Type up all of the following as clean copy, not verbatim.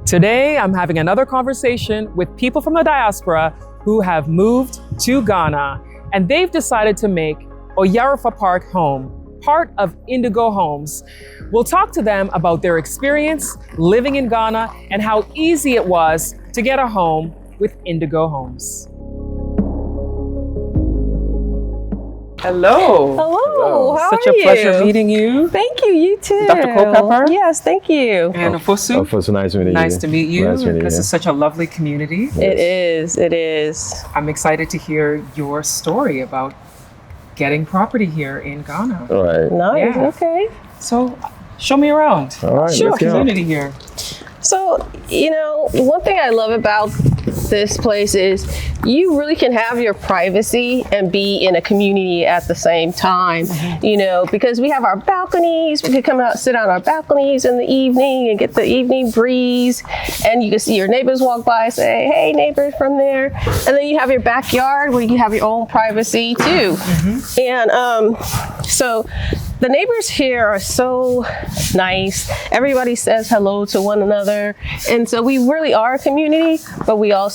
Today, I'm having another conversation with people from the diaspora who have moved to Ghana, and they've decided to make OyarifaPark home, part of Indigo Homes. We'll talk to them about their experience living in Ghana and how easy it was to get a home with Indigo Homes. Hello. Hello. How Such are a you? pleasure meeting you. Thank you. You too. Dr. Culpepper? Yes, thank you. And Ofosu. Ofosu, nice meeting you. Nice to meet you. Nice meeting you. This is such a lovely community. It is. It is. I'm excited to hear your story about getting property here in Ghana. All right. Nice. Yeah. Okay. So, show me around. All right, Sure. let's go. Community here. So, one thing I love about this place is you really can have your privacy and be in a community at the same time, because we have our balconies. We can come out, sit on our balconies in the evening and get the evening breeze, and you can see your neighbors walk by, say, hey, neighbors from there. And then you have your backyard where you have your own privacy too. And so the neighbors here are so nice. Everybody says hello to one another. And so we really are a community, but we also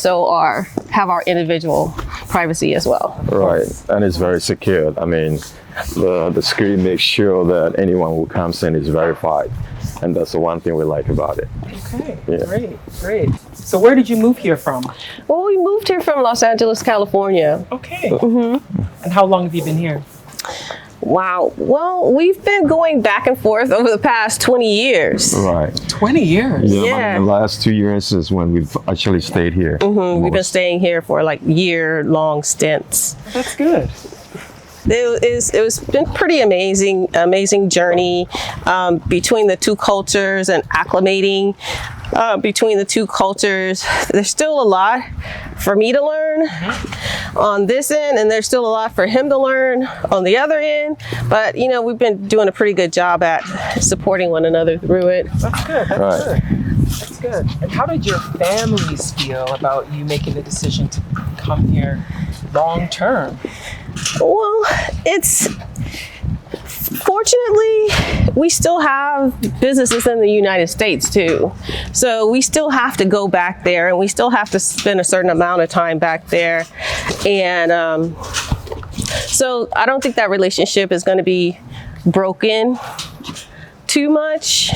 have our individual privacy as well. Right, and it's very secure. I mean, the security makes sure that anyone who comes in is verified. And that's the one thing we like about it. Okay, Yeah. great. So where did you move here from? Well, we moved here from Los Angeles, California. Okay. And how long have you been here? Wow. Well, we've been going back and forth over the past 20 years. Right. 20 years. Yeah. The last 2 years is when we've actually stayed here. We've been staying here for like year-long stints. That's good. It was been pretty amazing journey between the two cultures and acclimating between the two cultures. There's still a lot for me to learn on this end, and there's still a lot for him to learn on the other end. But we've been doing a pretty good job at supporting one another through it. That's good. Right. That's good. And how did your families feel about you making the decision to come here long term? Well, fortunately, we still have businesses in the United States too. So we still have to go back there, and we still have to spend a certain amount of time back there. And so I don't think that relationship is going to be broken too much.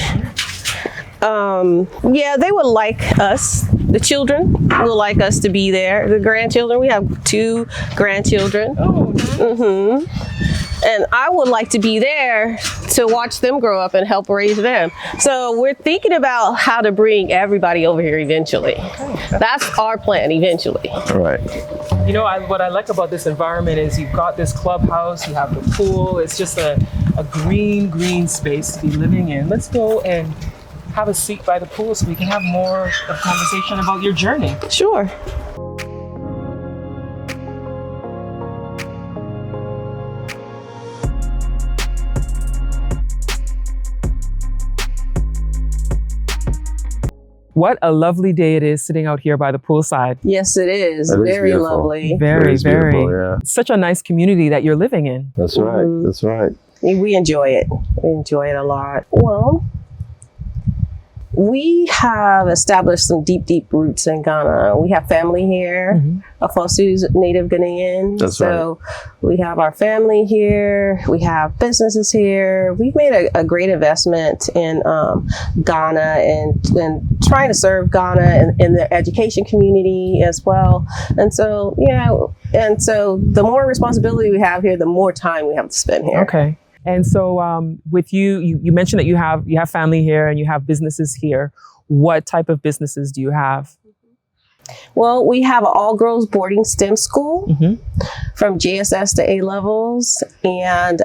Yeah, they would like us. The children will like us to be there. The grandchildren, we have 2 grandchildren. Oh, nice. And I would like to be there to watch them grow up and help raise them. So we're thinking about how to bring everybody over here eventually. That's our plan eventually. Right. What I like about this environment is you've got this clubhouse, you have the pool. It's just a green space to be living in. Let's go and have a seat by the pool so we can have more of a conversation about your journey. Sure. What a lovely day it is sitting out here by the poolside. Yes, it is. It is Very beautiful. lovely. Very, It's beautiful, very. yeah. Such a nice community that you're living in. That's right. That's right. We enjoy it. We enjoy it a lot. Well, we have established some deep roots in Ghana. We have family here. Afosu's native Ghanaian. That's so we have our family here. We have businesses here. We've made a great investment in Ghana and trying to serve Ghana in the education community as well. And so, the more responsibility we have here, the more time we have to spend here. Okay. And so with you mentioned that you have family here and you have businesses here. What type of businesses do you have? Well, we have an all-girls boarding STEM school from JSS to A levels. And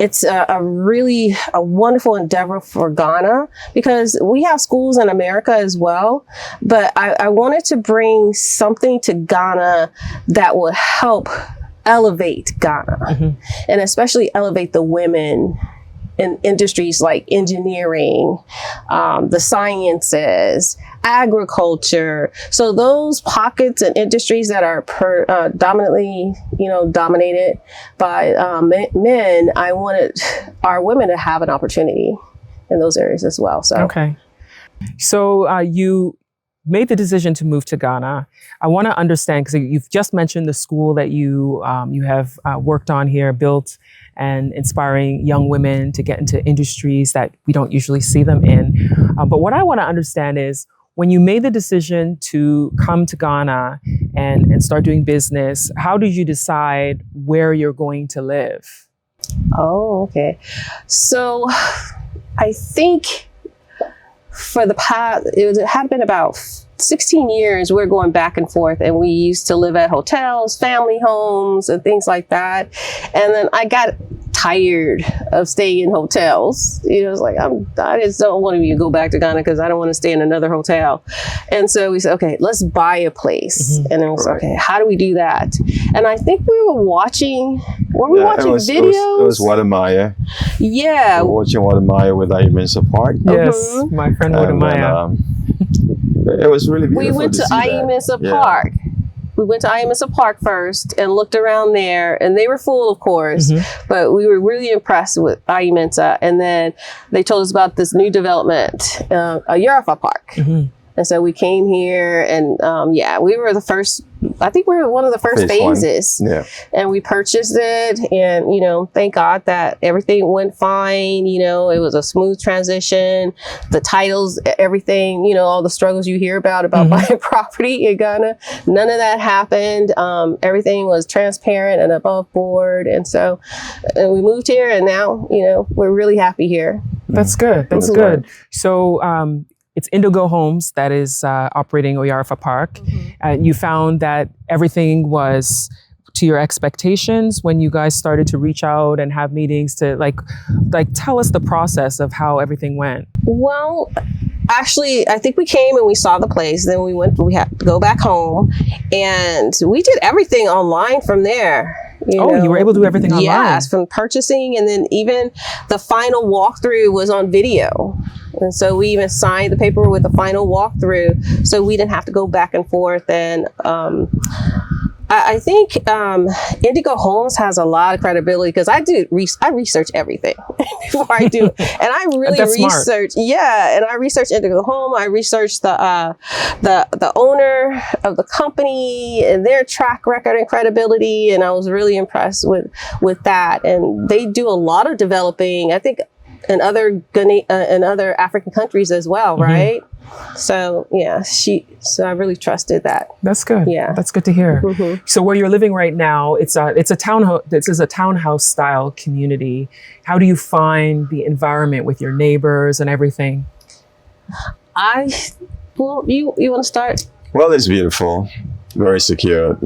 it's a really wonderful endeavor for Ghana because we have schools in America as well. But I wanted to bring something to Ghana that would help elevate Ghana and especially elevate the women in industries like engineering, the sciences, agriculture. So those pockets and industries that are dominantly, dominated by men, I wanted our women to have an opportunity in those areas as well. So okay. So you made the decision to move to Ghana. I want to understand, because you've just mentioned the school that you have worked on here, built, and inspiring young women to get into industries that we don't usually see them in. But what I want to understand is, when you made the decision to come to Ghana and start doing business, how did you decide where you're going to live? Oh, okay. So I think for the past, it had been about 16 years, we're going back and forth, and we used to live at hotels, family homes, and things like that. And then I got tired of staying in hotels. It's like, I just don't want to go back to Ghana because I don't want to stay in another hotel. And so we said, okay, let's buy a place. And then it was, okay, how do we do that? And I think we were watching, videos? It was Wadamaya. Yeah. We were watching Wadamaya with OyarifaPark. Yes, my friend Wadamaya. It was really beautiful. We went to OyarifaPark. We went to OyarifaPark first and looked around there, and they were full, of course, but we were really impressed with Oyarifa. And then they told us about this new development, OyarifaPark. And so we came here, and we were the first. I think we were one of the first phases. Yeah. And we purchased it, and thank God that everything went fine. It was a smooth transition. The titles, everything, all the struggles you hear about buying property in Ghana, none of that happened. Everything was transparent and above board, and so we moved here, and now we're really happy here. That's good. That's good. So. It's Indigo Homes that is operating OyarifaPark. You found that everything was to your expectations when you guys started to reach out and have meetings to like tell us the process of how everything went. Well, actually, I think we came and we saw the place. Then we had to go back home, and we did everything online from there. You were able to do everything online? Yes, from purchasing, and then even the final walkthrough was on video. And so we even signed the paper with the final walkthrough, so we didn't have to go back and forth. And I think Indigo Homes has a lot of credibility because I research everything before I do, and I really research. Yeah, and I research Indigo Home. I researched the owner of the company and their track record and credibility, and I was really impressed with that. And they do a lot of developing, I think, in other African countries as well, right? So so I really trusted that. That's good. Yeah, that's good to hear. So where you're living right now, it's a townhouse. This is a townhouse style community. How do you find the environment with your neighbors and everything? You want to start? Well, it's beautiful, very secure.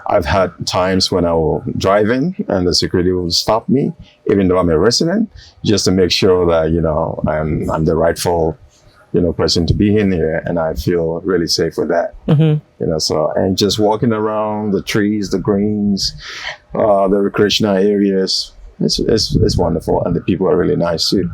I've had times when I will drive in and the security will stop me, even though I'm a resident, just to make sure that, I'm the rightful, person to be in here. And I feel really safe with that, and just walking around the trees, the greens, the recreational areas, it's wonderful. And the people are really nice too.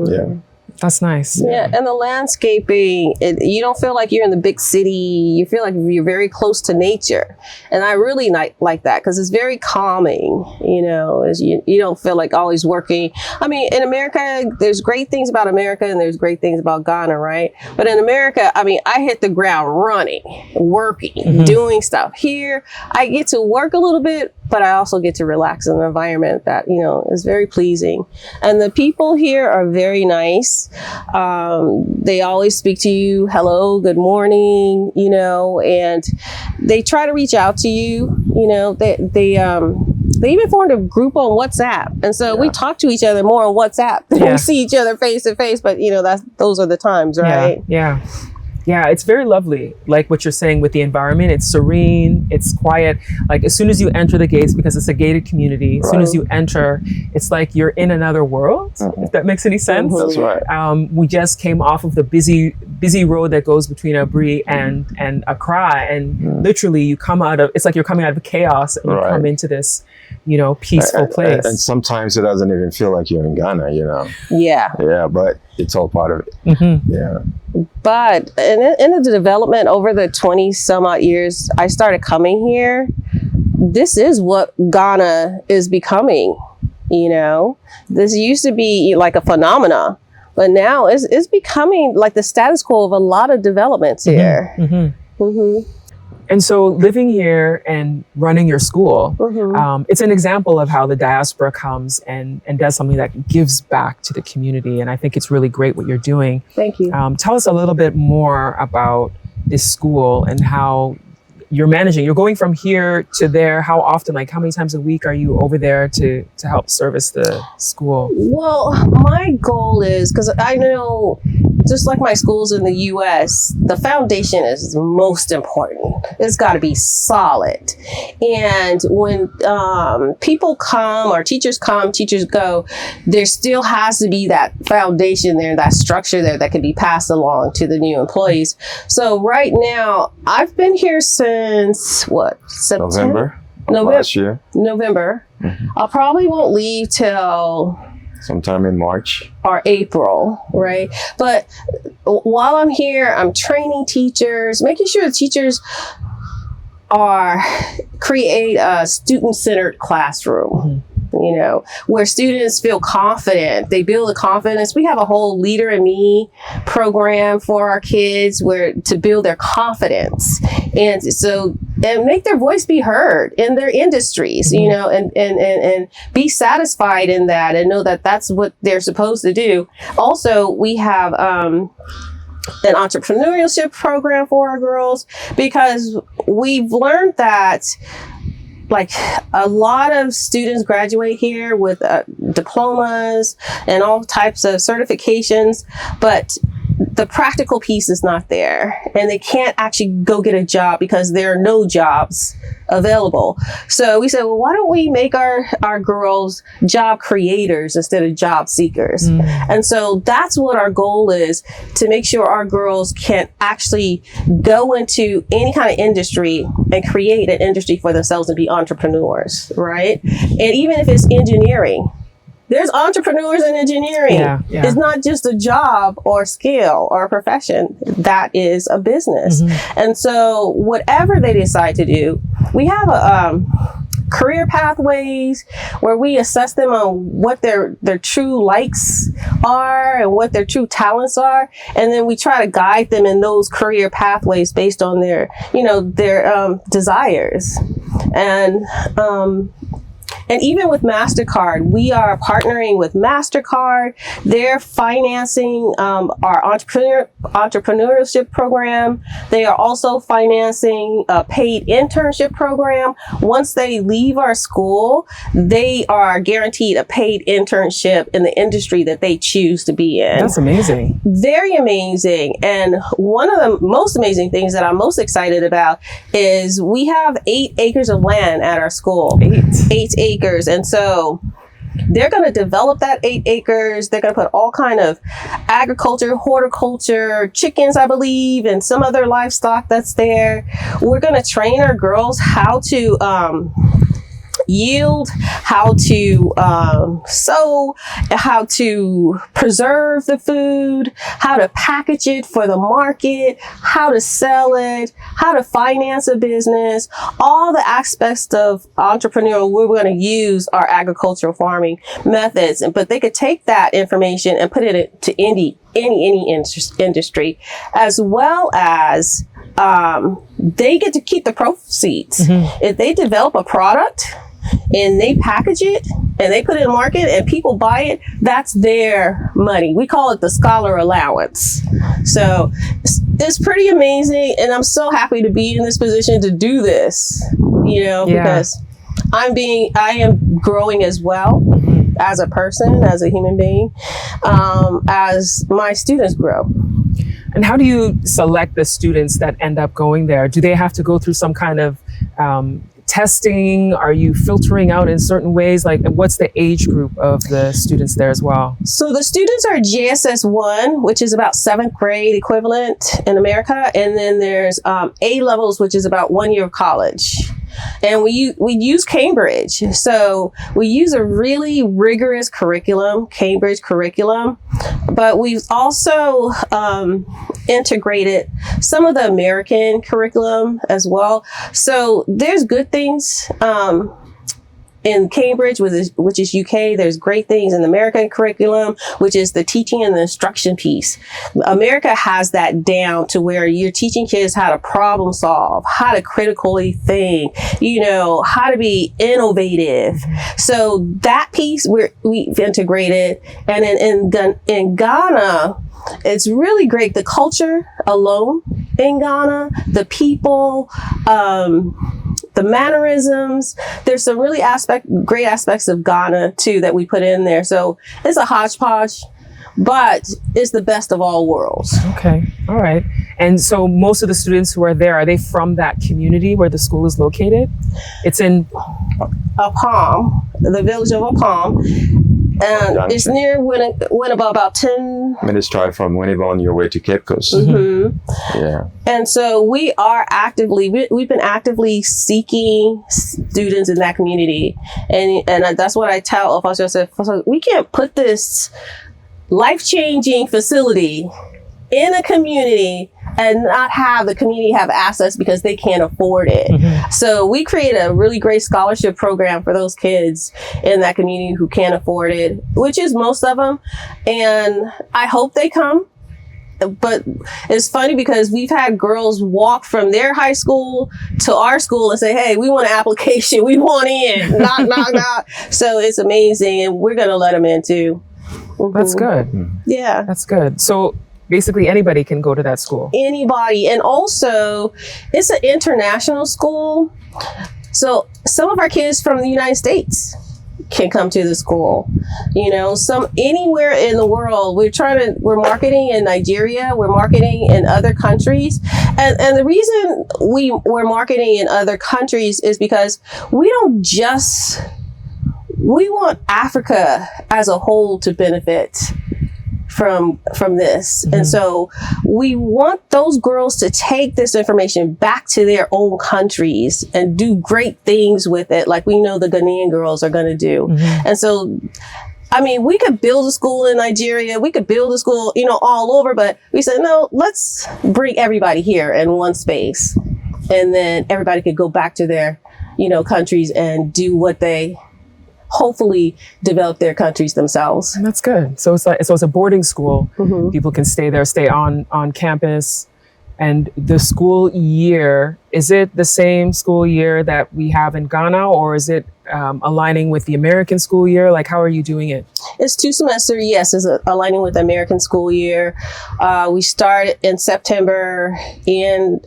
Yeah. That's nice. Yeah, and the landscaping, you don't feel like you're in the big city. You feel like you're very close to nature. And I really like that because it's very calming, you don't feel like always working. I mean, in America, there's great things about America and there's great things about Ghana, right? But in America, I hit the ground running, working, doing stuff. Here, I get to work a little bit, but I also get to relax in an environment that, is very pleasing. And the people here are very nice. They always speak to you, hello, good morning, and they try to reach out to you. They even formed a group on WhatsApp. And so we talk to each other more on WhatsApp than we see each other face to face. But, those are the times, right? Yeah. Yeah, it's very lovely. Like what you're saying with the environment, it's serene, it's quiet. Like as soon as you enter the gates, because it's a gated community, as soon as you enter, it's like you're in another world, if that makes any sense. That's right. We just came off of the busy road that goes between Abri and Accra, and literally you come out of, it's like you're coming out of chaos and you come into this, peaceful place. And sometimes it doesn't even feel like you're in Ghana, Yeah. Yeah, but it's all part of it. Yeah. But in the development over the 20 some odd years I started coming here, this is what Ghana is becoming. This used to be like a phenomena, But now it's becoming like the status quo of a lot of developments here. And so living here and running your school, it's an example of how the diaspora comes and does something that gives back to the community. And I think it's really great what you're doing. Thank you. Tell us a little bit more about this school and how you're managing. You're going from here to there. How often, like how many times a week are you over there to help service the school? Well, my goal is, because I know just like my schools in the US, the foundation is most important. It's got to be solid. And when people come or teachers come, teachers go, there still has to be that foundation there, that structure there that can be passed along to the new employees. So right now, I've been here since what? September? November last year. November. I probably won't leave till sometime in March or April, right? But while I'm here, I'm training teachers, making sure the teachers create a student-centered classroom. You know, where students feel confident, they build the confidence. We have a whole Leader in Me program for our kids to build their confidence and make their voice be heard in their industries, you know, and be satisfied in that and know that that's what they're supposed to do. Also, we have an entrepreneurship program for our girls, because we've learned that like a lot of students graduate here with diplomas and all types of certifications, but the practical piece is not there, and they can't actually go get a job because there are no jobs available. So we said, well, why don't we make our girls job creators instead of job seekers? And so that's what our goal is, to make sure our girls can actually go into any kind of industry and create an industry for themselves and be entrepreneurs, right? And even if it's engineering, there's entrepreneurs in engineering. It's not just a job or skill or a profession. That is a business. And so whatever they decide to do, we have a career pathways where we assess them on what their true likes are and what their true talents are. And then we try to guide them in those career pathways based on their desires. And even with MasterCard, we are partnering with MasterCard. They're financing our entrepreneurship program. They are also financing a paid internship program. Once they leave our school, they are guaranteed a paid internship in the industry that they choose to be in. That's amazing. Very amazing. And one of the most amazing things that I'm most excited about is we have 8 acres of land at our school. 8 acres. And so they're going to develop that 8 acres. They're going to put all kind of agriculture, horticulture, chickens, I believe, and some other livestock that's there. We're going to train our girls how to yield, how to sow, how to preserve the food, how to package it for the market, how to sell it, how to finance a business, all the aspects of entrepreneurial. We're going to use our agricultural farming methods, but they could take that information and put it to any industry, as well as they get to keep the proceeds. If they develop a product and they package it and they put it in the market and people buy it, that's their money. We call it the scholar allowance. So it's pretty amazing. And I'm so happy to be in this position to do this, because I am growing as well as a person, as a human being, as my students grow. And how do you select the students that end up going there? Do they have to go through some kind of testing? Are you filtering out in certain ways? Like, what's the age group of the students there as well? So the students are JSS 1, which is about 7th grade equivalent in America. And then there's A levels, which is about 1 year of college. And we use Cambridge. So we use a really rigorous curriculum, Cambridge curriculum, but we've also integrated some of the American curriculum as well. So there's good things in Cambridge, which is UK, there's great things in the American curriculum, which is the teaching and the instruction piece. America has that down to where you're teaching kids how to problem solve, how to critically think, how to be innovative. So that piece we've integrated. And in Ghana, it's really great. The culture alone in Ghana, the people, the mannerisms, there's some really great aspects of Ghana too that we put in there. So it's a hodgepodge, but it's the best of all worlds. Okay. All right. And so most of the students who are there, are they from that community where the school is located? It's in Apam, the village of Apam. And it's near Winneba, about 10 minutes drive from Winneba on your way to Cape Coast. Mm-hmm. Yeah. And so we've been actively seeking students in that community. And that's what I tell Alfonso. I said, we can't put this life-changing facility in a community and not have the community have access because they can't afford it. Mm-hmm. So we created a really great scholarship program for those kids in that community who can't afford it, which is most of them. And I hope they come. But it's funny because we've had girls walk from their high school to our school and say, hey, we want an application. We want in. Knock, knock, knock. So it's amazing. And we're going to let them in too. Mm-hmm. That's good. Yeah. That's good. So basically anybody can go to that school. Anybody. And also it's an international school. So some of our kids from the United States can come to the school. Anywhere in the world. We're marketing in Nigeria, we're marketing in other countries. And the reason we're marketing in other countries is because we want Africa as a whole to benefit from this. Mm-hmm. And so we want those girls to take this information back to their own countries and do great things with it, like we know the Ghanaian girls are going to do. Mm-hmm. And so, we could build a school in Nigeria, we could build a school, all over, but we said, no, let's bring everybody here in one space. And then everybody could go back to their, countries and do what they hopefully develop their countries themselves. And that's good. So it's a boarding school. Mm-hmm. People can stay there, stay on campus. And the school year, is it the same school year that we have in Ghana, or is it aligning with the American school year? Like, how are you doing it? It's 2 semesters. Yes, it's aligning with the American school year. We start in September, and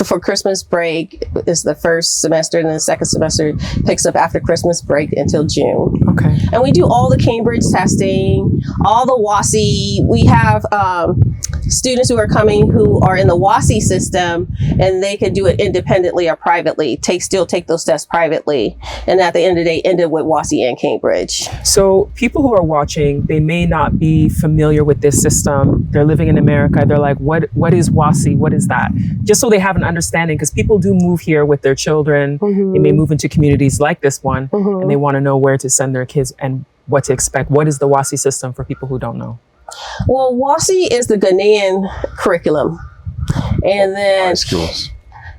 for Christmas break is the first semester, and then the second semester picks up after Christmas break until June. Okay. And we do all the Cambridge testing, all the WASI. We have students who are coming who are in the WASI system, and they can do it independently or privately. Still take those tests privately, and at the end of the day, end it with WASI and Cambridge. So people who are watching, they may not be familiar with this system. They're living in America. They're like, what is WASI? What is that? Just so they have an understanding, because people do move here with their children. Mm-hmm. They may move into communities like this one, mm-hmm. and they want to know where to send their kids and what to expect. What is the WASI system for people who don't know? Well, WASI is the Ghanaian curriculum. And then high schools.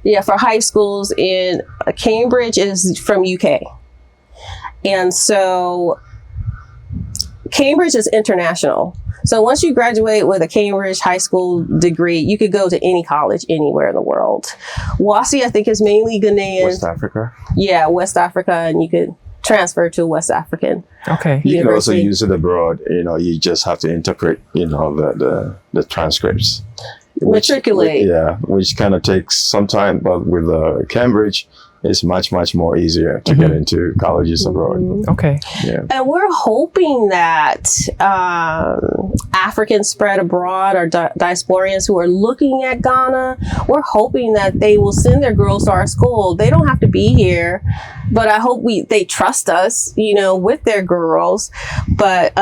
Yeah, for high schools in Cambridge is from UK. And so Cambridge is international. So once you graduate with a Cambridge high school degree, you could go to any college anywhere in the world. WASI, I think, is mainly Ghanaian. West Africa? Yeah, West Africa, and you could transfer to West African. Okay. You can also use it abroad. You just have to interpret, the transcripts. Matriculate. Which kind of takes some time, but with Cambridge, it's much, much more easier to get into colleges abroad. Okay. Yeah. And we're hoping that Africans spread abroad, or diasporians who are looking at Ghana, we're hoping that they will send their girls to our school. They don't have to be here, but I hope they trust us, with their girls. But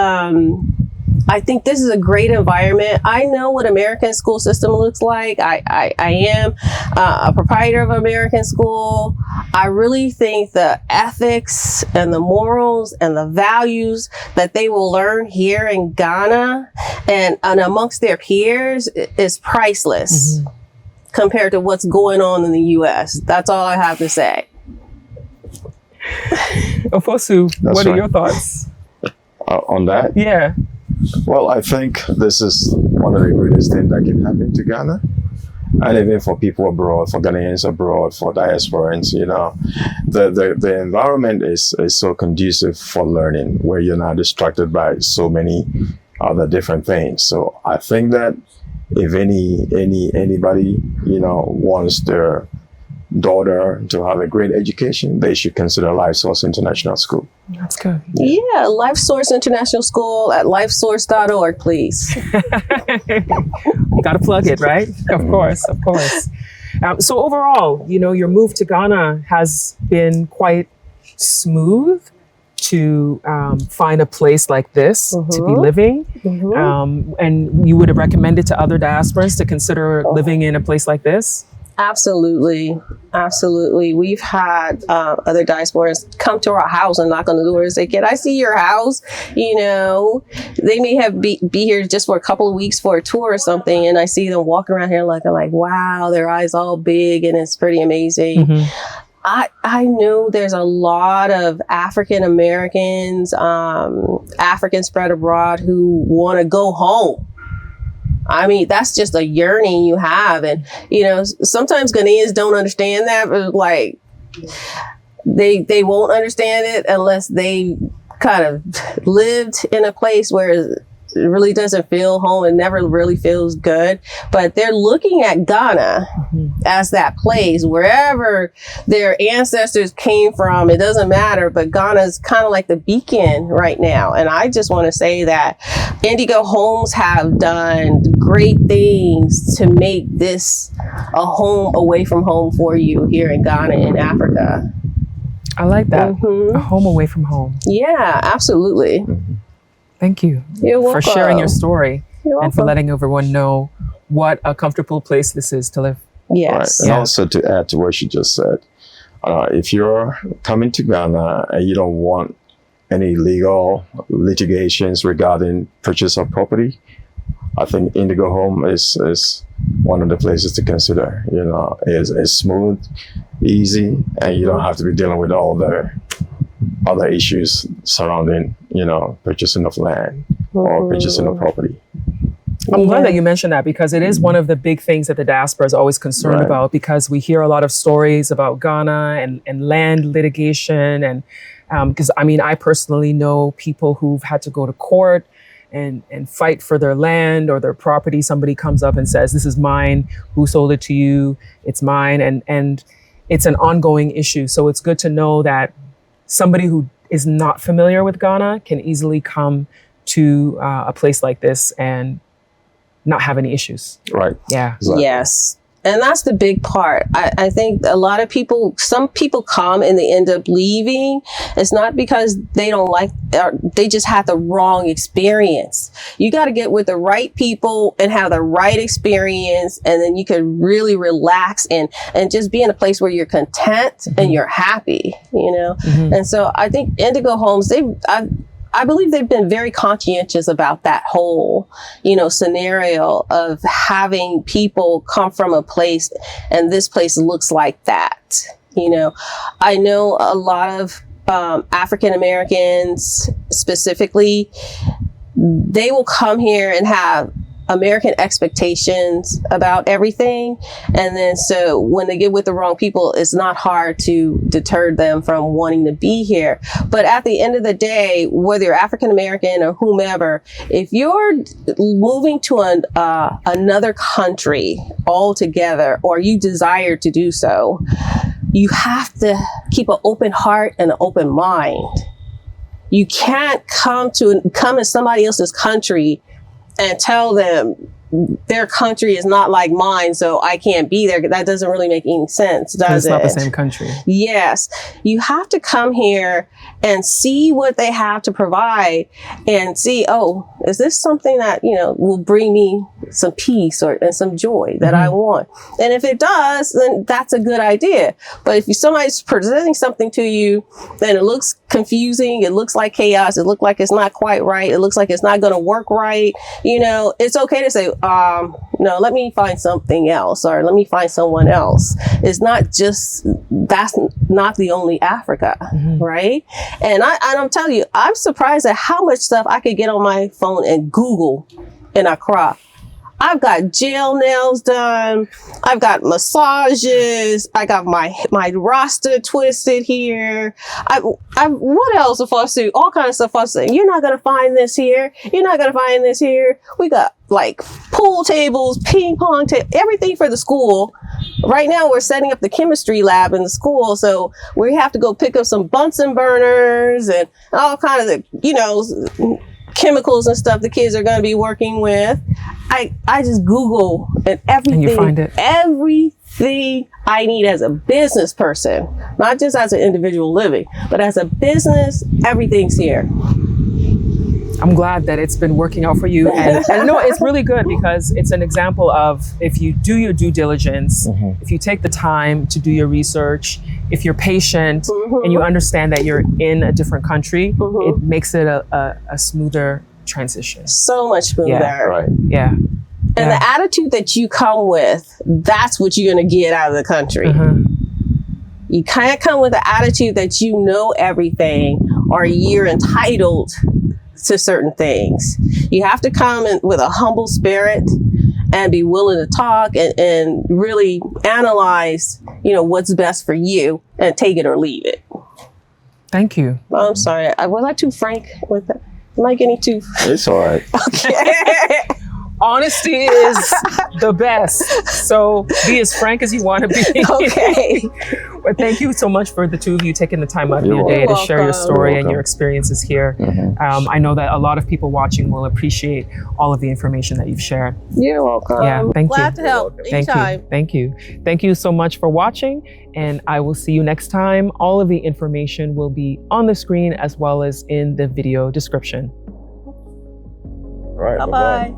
I think this is a great environment. I know what American school system looks like. I am a proprietor of American school. I really think the ethics and the morals and the values that they will learn here in Ghana and amongst their peers is priceless compared to what's going on in the U.S. That's all I have to say. Ofosu, That's what are right. your thoughts? On that? Yeah. Well, I think this is one of the greatest things that can happen to Ghana. And even for people abroad, for Ghanaians abroad, for diasporans, the environment is so conducive for learning, where you're not distracted by so many other different things. So I think that if anybody, wants their daughter to have a great education, they should consider Life Source International School. That's good. Yeah, Life Source International School at lifesource.org, please. You got to plug it, right? Of course. So overall, your move to Ghana has been quite smooth to find a place like this to be living. And you would have recommended to other diasporans to consider living in a place like this? Absolutely. We've had other diasporans come to our house and knock on the door and say, "Can I see your house?" They may have be here just for a couple of weeks for a tour or something, and I see them walk around here like, wow, their eyes all big, and it's pretty amazing. I know there's a lot of African Americans, African spread abroad, who want to go home. I mean, that's just a yearning you have. And, sometimes Ghanaians don't understand that, but they won't understand it unless they kind of lived in a place where it really doesn't feel home and never really feels good. But they're looking at Ghana as that place, wherever their ancestors came from. It doesn't matter, but Ghana is kind of like the beacon right now. And I just want to say that Indigo Homes have done great things to make this a home away from home for you here in Ghana and Africa. I like that. A home away from home. Yeah, absolutely. Thank you You're welcome. for sharing your story You're and for welcome. letting everyone know what a comfortable place this is to live. Yes. Right. And also to add to what she just said, if you're coming to Ghana and you don't want any legal litigations regarding purchase of property, I think Indigo Home is one of the places to consider. It's smooth, easy, and you don't have to be dealing with all the other issues surrounding, purchasing of land or purchasing of property. I'm glad that you mentioned that, because it is one of the big things that the diaspora is always concerned about, because we hear a lot of stories about Ghana and land litigation. And because I personally know people who've had to go to court and fight for their land or their property. Somebody comes up and says, "This is mine. Who sold it to you? It's mine." And it's an ongoing issue. So it's good to know that somebody who is not familiar with Ghana can easily come to a place like this and not have any issues. Right. Yeah. Exactly. Yes. And that's the big part. I think a lot of people, some people come and they end up leaving. It's not because they don't like, they just had the wrong experience. You got to get with the right people and have the right experience. And then you can really relax and just be in a place where you're content and you're happy, And so I think Indigo Homes, I believe they've been very conscientious about that whole, scenario of having people come from a place and this place looks like that. I know a lot of African Americans specifically, they will come here and have American expectations about everything. And then so when they get with the wrong people, it's not hard to deter them from wanting to be here. But at the end of the day, whether you're African American or whomever, if you're moving to another country altogether, or you desire to do so, you have to keep an open heart and an open mind. You can't come in somebody else's country and tell them their country is not like mine, so I can't be there. That doesn't really make any sense, does it? It's not the same country. Yes. You have to come here and see what they have to provide and see, is this something that, will bring me some peace and some joy that I want? And if it does, then that's a good idea. But if somebody's presenting something to you, then it looks confusing, it looks like chaos, it looks like it's not quite right, it looks like it's not going to work right, it's okay to say, no, let me find something else, or let me find someone else. It's not just, that's not the only Africa, right? And I'm telling you, I'm surprised at how much stuff I could get on my phone and Google in Accra. I've got gel nails done. I've got massages. I got my roster twisted here. What else for us to do? All kinds of stuff for us to do. You're not going to find this here. You're not going to find this here. We got like pool tables, ping pong table, everything for the school. Right now we're setting up the chemistry lab in the school. So we have to go pick up some Bunsen burners and all kinds of, you know, chemicals and stuff the kids are going to be working with. I just Google and everything, and you find it. Everything I need as a business person, not just as an individual living, but as a business, everything's here. I'm glad that it's been working out for you. And no, it's really good because it's an example of if you do your due diligence, if you take the time to do your research, if you're patient and you understand that you're in a different country, it makes it a smoother transition. So much smoother. Yeah, Right. Yeah. And the attitude that you come with, that's what you're going to get out of the country. You can't come with the attitude that you know everything or you're entitled to certain things. You have to come in with a humble spirit and be willing to talk and really analyze, you know, what's best for you and take it or leave it. Thank you. Oh, I'm sorry. Was I too frank with that? Am I getting too? It's all right. Okay. Honesty is the best. So be as frank as you want to be. Okay. But thank you so much for the two of you taking the time out of You're your day to share your welcome. story You're and your welcome. experiences here. I know that a lot of people watching will appreciate all of the information that you've shared. You're welcome. Yeah, thank you. Glad to help Thank anytime. you. Thank you. Thank you so much for watching. And I will see you next time. All of the information will be on the screen as well as in the video description. All right. Bye-bye.